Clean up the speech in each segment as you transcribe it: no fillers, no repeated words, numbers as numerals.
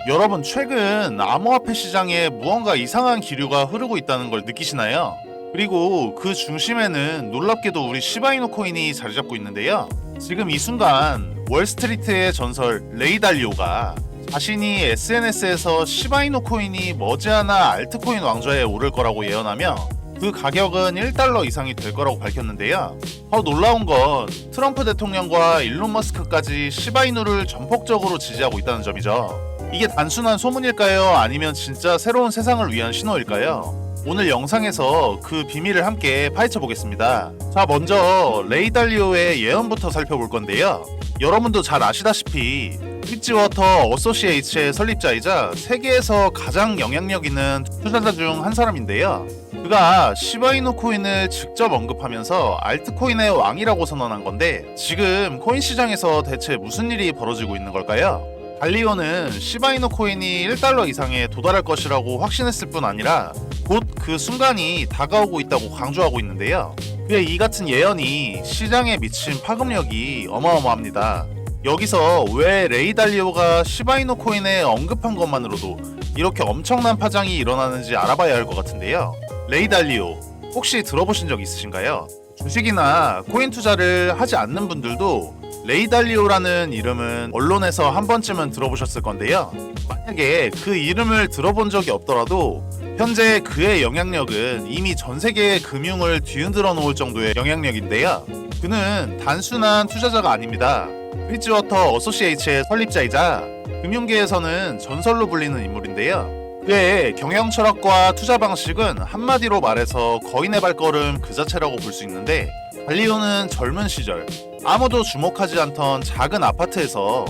여러분, 최근 암호화폐 시장에 무언가 이상한 기류가 흐르고 있다는 걸 느끼시나요? 그리고 그 중심에는 놀랍게도 우리 시바이노 코인이 자리 잡고 있는데요. 지금 이 순간 월스트리트의 전설 레이 달리오가 자신이 SNS에서 시바이노 코인이 머지않아 알트코인 왕좌에 오를 거라고 예언하며 그 가격은 1달러 이상이 될 거라고 밝혔는데요. 더 놀라운 건 트럼프 대통령과 일론 머스크까지 시바이누를 전폭적으로 지지하고 있다는 점이죠. 이게 단순한 소문일까요? 아니면 진짜 새로운 세상을 위한 신호일까요? 오늘 영상에서 그 비밀을 함께 파헤쳐 보겠습니다. 자, 먼저 레이 달리오의 예언부터 살펴볼 건데요. 여러분도 잘 아시다시피 브릿지워터 어소시에이츠의 설립자이자 세계에서 가장 영향력 있는 투자자 중 한 사람인데요. 그가 시바이누 코인을 직접 언급하면서 알트코인의 왕이라고 선언한 건데, 지금 코인 시장에서 대체 무슨 일이 벌어지고 있는 걸까요? 달리오는 시바이누 코인이 1달러 이상에 도달할 것이라고 확신했을 뿐 아니라 곧 그 순간이 다가오고 있다고 강조하고 있는데요. 그의 이 같은 예언이 시장에 미친 파급력이 어마어마합니다. 여기서 왜 레이 달리오가 시바이누 코인에 언급한 것만으로도 이렇게 엄청난 파장이 일어나는지 알아봐야 할 것 같은데요. 레이 달리오, 혹시 들어보신 적 있으신가요? 주식이나 코인 투자를 하지 않는 분들도 레이 달리오라는 이름은 언론에서 한 번쯤은 들어보셨을 건데요. 만약에 그 이름을 들어본 적이 없더라도 현재 그의 영향력은 이미 전 세계의 금융을 뒤흔들어 놓을 정도의 영향력인데요. 그는 단순한 투자자가 아닙니다. 브릿지워터 어소시에이츠의 설립자이자 금융계에서는 전설로 불리는 인물인데요. 그의 경영 철학과 투자 방식은 한마디로 말해서 거인의 발걸음 그 자체라고 볼 수 있는데, 달리오는 젊은 시절 아무도 주목하지 않던 작은 아파트에서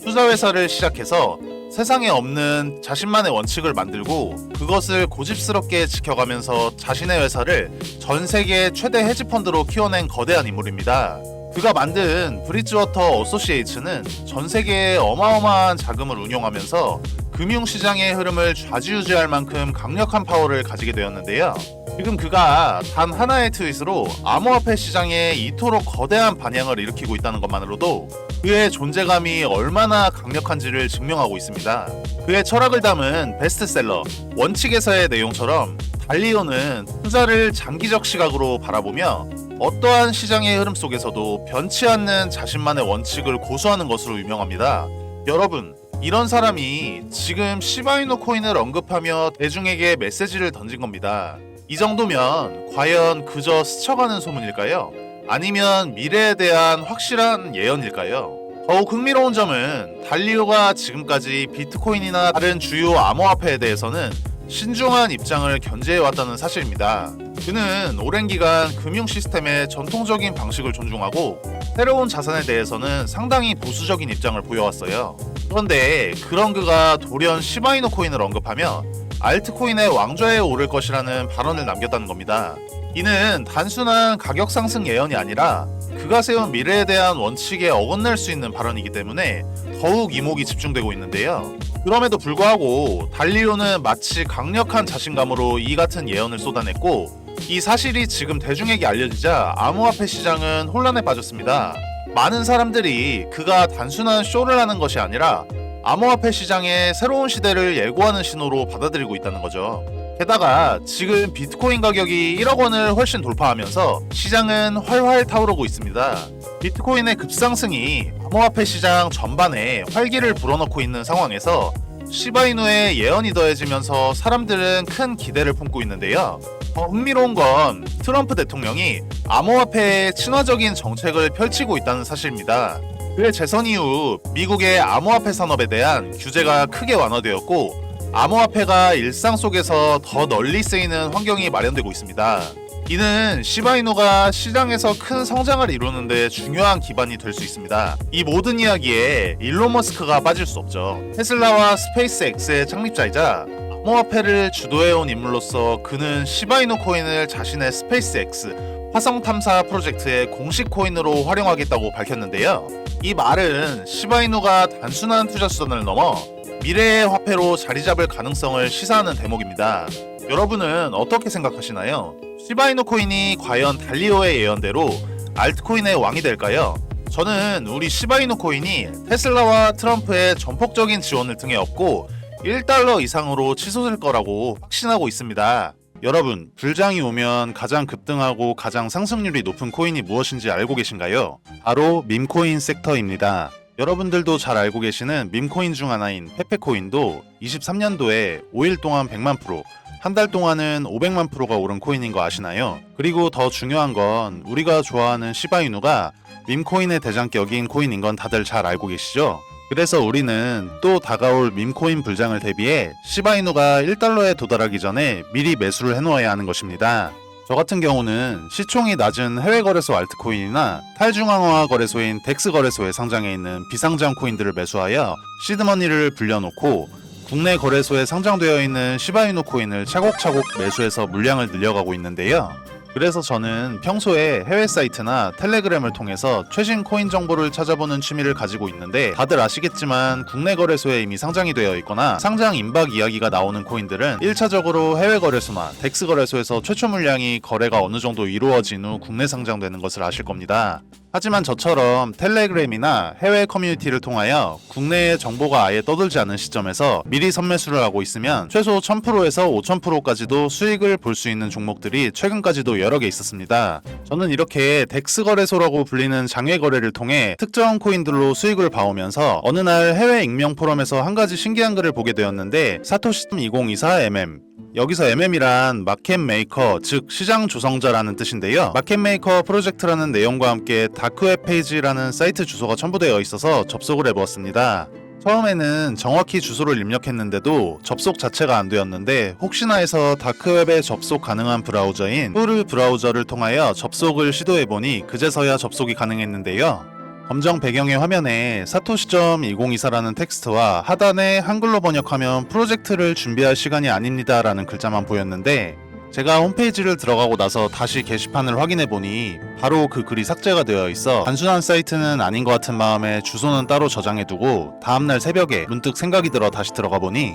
투자회사를 시작해서 세상에 없는 자신만의 원칙을 만들고 그것을 고집스럽게 지켜가면서 자신의 회사를 전 세계 최대 헤지펀드로 키워낸 거대한 인물입니다. 그가 만든 브릿지워터 어소시에이츠는 전 세계에 어마어마한 자금을 운용하면서 금융시장의 흐름을 좌지우지할 만큼 강력한 파워를 가지게 되었는데요. 지금 그가 단 하나의 트윗으로 암호화폐 시장에 이토록 거대한 반향을 일으키고 있다는 것만으로도 그의 존재감이 얼마나 강력한지를 증명하고 있습니다. 그의 철학을 담은 베스트셀러 원칙에서의 내용처럼 달리오는 투자를 장기적 시각으로 바라보며 어떠한 시장의 흐름 속에서도 변치 않는 자신만의 원칙을 고수하는 것으로 유명합니다. 여러분, 이런 사람이 지금 시바이누 코인을 언급하며 대중에게 메시지를 던진 겁니다. 이 정도면 과연 그저 스쳐가는 소문일까요? 아니면 미래에 대한 확실한 예언일까요? 더욱 흥미로운 점은 달리오가 지금까지 비트코인이나 다른 주요 암호화폐에 대해서는 신중한 입장을 견지해왔다는 사실입니다. 그는 오랜 기간 금융 시스템의 전통적인 방식을 존중하고 새로운 자산에 대해서는 상당히 보수적인 입장을 보여왔어요. 그런데 그런 그가 돌연 시바이누 코인을 언급하며 알트코인의 왕좌에 오를 것이라는 발언을 남겼다는 겁니다. 이는 단순한 가격 상승 예언이 아니라 그가 세운 미래에 대한 원칙에 어긋날 수 있는 발언이기 때문에 더욱 이목이 집중되고 있는데요. 그럼에도 불구하고 달리오는 마치 강력한 자신감으로 이 같은 예언을 쏟아냈고, 이 사실이 지금 대중에게 알려지자 암호화폐 시장은 혼란에 빠졌습니다. 많은 사람들이 그가 단순한 쇼를 하는 것이 아니라 암호화폐 시장의 새로운 시대를 예고하는 신호로 받아들이고 있다는 거죠. 게다가 지금 비트코인 가격이 1억 원을 훨씬 돌파하면서 시장은 활활 타오르고 있습니다. 비트코인의 급상승이 암호화폐 시장 전반에 활기를 불어넣고 있는 상황에서 시바이누의 예언이 더해지면서 사람들은 큰 기대를 품고 있는데요. 더 흥미로운 건 트럼프 대통령이 암호화폐에 친화적인 정책을 펼치고 있다는 사실입니다. 그의 재선 이후 미국의 암호화폐 산업에 대한 규제가 크게 완화되었고, 암호화폐가 일상 속에서 더 널리 쓰이는 환경이 마련되고 있습니다. 이는 시바이누가 시장에서 큰 성장을 이루는 데 중요한 기반이 될 수 있습니다. 이 모든 이야기에 일론 머스크가 빠질 수 없죠. 테슬라와 스페이스X의 창립자이자 암호화폐를 주도해온 인물로서 그는 시바이누 코인을 자신의 스페이스X 화성 탐사 프로젝트의 공식 코인으로 활용하겠다고 밝혔는데요. 이 말은 시바이누가 단순한 투자 수단을 넘어 미래의 화폐로 자리 잡을 가능성을 시사하는 대목입니다. 여러분은 어떻게 생각하시나요? 시바이누 코인이 과연 달리오의 예언대로 알트코인의 왕이 될까요? 저는 우리 시바이누 코인이 테슬라와 트럼프의 전폭적인 지원을 등에 업고 $1 이상으로 치솟을 거라고 확신하고 있습니다. 여러분, 불장이 오면 가장 급등하고 가장 상승률이 높은 코인이 무엇인지 알고 계신가요? 바로 밈코인 섹터입니다. 여러분들도 잘 알고 계시는 밈코인 중 하나인 페페코인도 23년도에 5일 동안 100만 프로, 한 달 동안은 500만 프로가 오른 코인인 거 아시나요? 그리고 더 중요한 건 우리가 좋아하는 시바이누가 밈코인의 대장격인 코인인 건 다들 잘 알고 계시죠? 그래서 우리는 또 다가올 밈코인 불장을 대비해 시바이누가 $1에 도달하기 전에 미리 매수를 해놓아야 하는 것입니다. 저 같은 경우는 시총이 낮은 해외 거래소 알트코인이나 탈중앙화 거래소인 덱스 거래소에 상장해 있는 비상장 코인들을 매수하여 시드머니를 불려놓고 국내 거래소에 상장되어 있는 시바이누 코인을 차곡차곡 매수해서 물량을 늘려가고 있는데요. 그래서 저는 평소에 해외 사이트나 텔레그램을 통해서 최신 코인 정보를 찾아보는 취미를 가지고 있는데, 다들 아시겠지만 국내 거래소에 이미 상장이 되어 있거나 상장 임박 이야기가 나오는 코인들은 1차적으로 해외 거래소나 덱스 거래소에서 최초 물량이 거래가 어느 정도 이루어진 후 국내 상장되는 것을 아실 겁니다. 하지만 저처럼 텔레그램이나 해외 커뮤니티를 통하여 국내의 정보가 아예 떠돌지 않은 시점에서 미리 선매수를 하고 있으면 최소 1000%에서 5000%까지도 수익을 볼 수 있는 종목들이 최근까지도 여러 개 있었습니다. 저는 이렇게 덱스 거래소라고 불리는 장외 거래를 통해 특정 코인들로 수익을 봐오면서 어느 날 해외 익명 포럼에서 한 가지 신기한 글을 보게 되었는데, 사토시2024mm, 여기서 MM이란 마켓 메이커, 즉 시장 조성자라는 뜻인데요. 마켓 메이커 프로젝트라는 내용과 함께 다크웹 페이지라는 사이트 주소가 첨부되어 있어서 접속을 해보았습니다. 처음에는 정확히 주소를 입력했는데도 접속 자체가 안 되었는데, 혹시나 해서 다크웹에 접속 가능한 브라우저인 푸르 브라우저를 통하여 접속을 시도해보니 그제서야 접속이 가능했는데요. 검정 배경의 화면에 사토시.2024라는 텍스트와 하단에 한글로 번역하면 프로젝트를 준비할 시간이 아닙니다 라는 글자만 보였는데, 제가 홈페이지를 들어가고 나서 다시 게시판을 확인해보니 바로 그 글이 삭제가 되어 있어 단순한 사이트는 아닌 것 같은 마음에 주소는 따로 저장해두고 다음날 새벽에 문득 생각이 들어 다시 들어가보니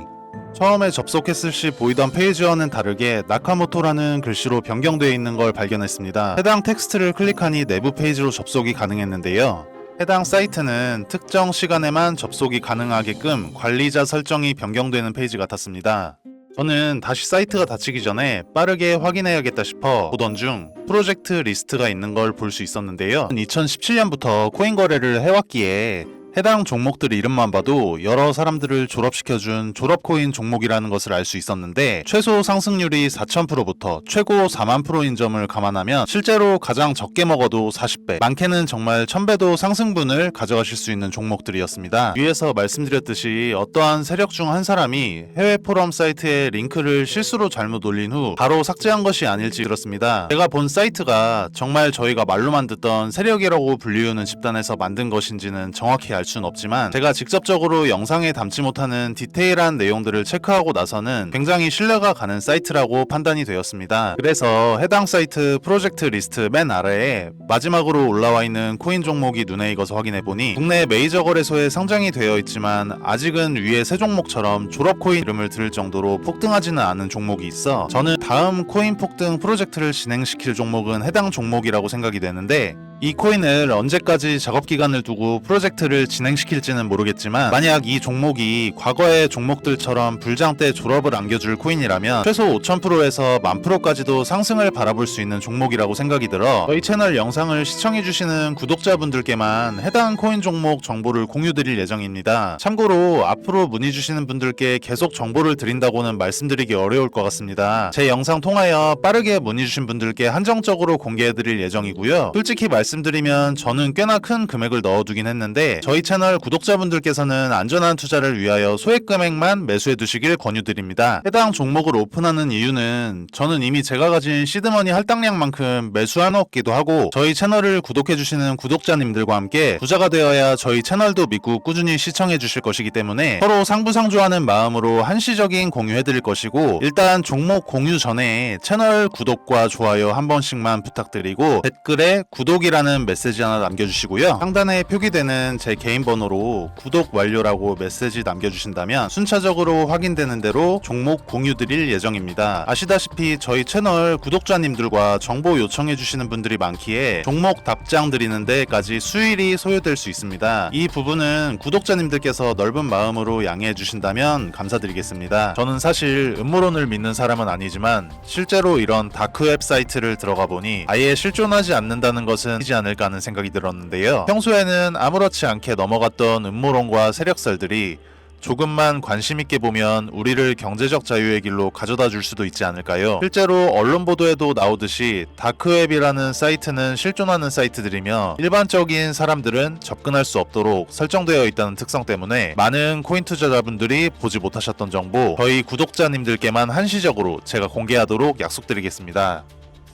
처음에 접속했을 시 보이던 페이지와는 다르게 나카모토라는 글씨로 변경되어 있는 걸 발견했습니다. 해당 텍스트를 클릭하니 내부 페이지로 접속이 가능했는데요. 해당 사이트는 특정 시간에만 접속이 가능하게끔 관리자 설정이 변경되는 페이지 같았습니다. 저는 다시 사이트가 닫히기 전에 빠르게 확인해야겠다 싶어 보던 중 프로젝트 리스트가 있는 걸 볼 수 있었는데요. 2017년부터 코인 거래를 해왔기에 해당 종목들 이름만 봐도 여러 사람들을 졸업시켜준 졸업코인 종목이라는 것을 알 수 있었는데, 최소 상승률이 4000%부터 최고 40000%인 점을 감안하면 실제로 가장 적게 먹어도 40배, 많게는 정말 1000배도 상승분을 가져가실 수 있는 종목들이었습니다. 위에서 말씀드렸듯이 어떠한 세력 중 한 사람이 해외 포럼 사이트에 링크를 실수로 잘못 올린 후 바로 삭제한 것이 아닐지 들었습니다. 제가 본 사이트가 정말 저희가 말로만 듣던 세력이라고 불리우는 집단에서 만든 것인지는 정확히 알 수는 없지만, 제가 직접적으로 영상에 담지 못하는 디테일한 내용들을 체크하고 나서는 굉장히 신뢰가 가는 사이트라고 판단이 되었습니다. 그래서 해당 사이트 프로젝트 리스트 맨 아래에 마지막으로 올라와 있는 코인 종목이 눈에 익어서 확인해보니 국내 메이저 거래소에 상장이 되어 있지만 아직은 위에 세 종목처럼 졸업코인 이름을 들을 정도로 폭등하지는 않은 종목이 있어 저는 다음 코인 폭등 프로젝트를 진행시킬 종목은 해당 종목이라고 생각이 되는데, 이 코인을 언제까지 작업기간을 두고 프로젝트를 진행시킬지는 모르겠지만, 만약 이 종목이 과거의 종목들처럼 불장 때 졸업을 안겨줄 코인이라면 최소 5000%에서 10,000%까지도 상승을 바라볼 수 있는 종목이라고 생각이 들어 저희 채널 영상을 시청해주시는 구독자분들께만 해당 코인 종목 정보를 공유드릴 예정입니다. 참고로 앞으로 문의주시는 분들께 계속 정보를 드린다고는 말씀드리기 어려울 것 같습니다. 제 영상 통하여 빠르게 문의주신 분들께 한정적으로 공개해드릴 예정이고요. 솔직히 말씀드리면 저는 꽤나 큰 금액을 넣어두긴 했는데, 저희 채널 구독자분들께서는 안전한 투자를 위하여 소액 금액만 매수해 두시길 권유드립니다. 해당 종목을 오픈하는 이유는 저는 이미 제가 가진 시드머니 할당량만큼 매수해놓기도 하고, 저희 채널을 구독해주시는 구독자님들과 함께 부자가 되어야 저희 채널도 믿고 꾸준히 시청해주실 것이기 때문에 서로 상부상조하는 마음으로 한시적인 공유해드릴 것이고, 일단 종목 공유 전에 채널 구독과 좋아요 한 번씩만 부탁드리고 댓글에 구독이란 구독이라는 메시지 하나 남겨주시고요. 상단에 표기되는 제 개인 번호로 구독 완료라고 메시지 남겨주신다면 순차적으로 확인되는 대로 종목 공유 드릴 예정입니다. 아시다시피 저희 채널 구독자님들과 정보 요청해 주시는 분들이 많기에 종목 답장 드리는 데까지 수일이 소요될 수 있습니다. 이 부분은 구독자님들께서 넓은 마음으로 양해해 주신다면 감사드리겠습니다. 저는 사실 음모론을 믿는 사람은 아니지만 실제로 이런 다크웹 사이트를 들어가 보니 아예 실존하지 않는다는 것은 이지 않을까 하는 생각이 들었는데요. 평소에는 아무렇지 않게 넘어갔던 음모론과 세력설들이 조금만 관심 있게 보면 우리를 경제적 자유의 길로 가져다 줄 수도 있지 않을까요? 실제로 언론 보도에도 나오듯이 다크웹이라는 사이트는 실존하는 사이트들이며 일반적인 사람들은 접근할 수 없도록 설정되어 있다는 특성 때문에 많은 코인 투자자분들이 보지 못하셨던 정보 저희 구독자님들께만 한시적으로 제가 공개하도록 약속드리겠습니다.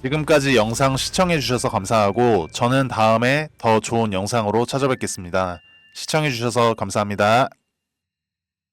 지금까지 영상 시청해주셔서 감사하고 저는 다음에 더 좋은 영상으로 찾아뵙겠습니다. 시청해주셔서 감사합니다.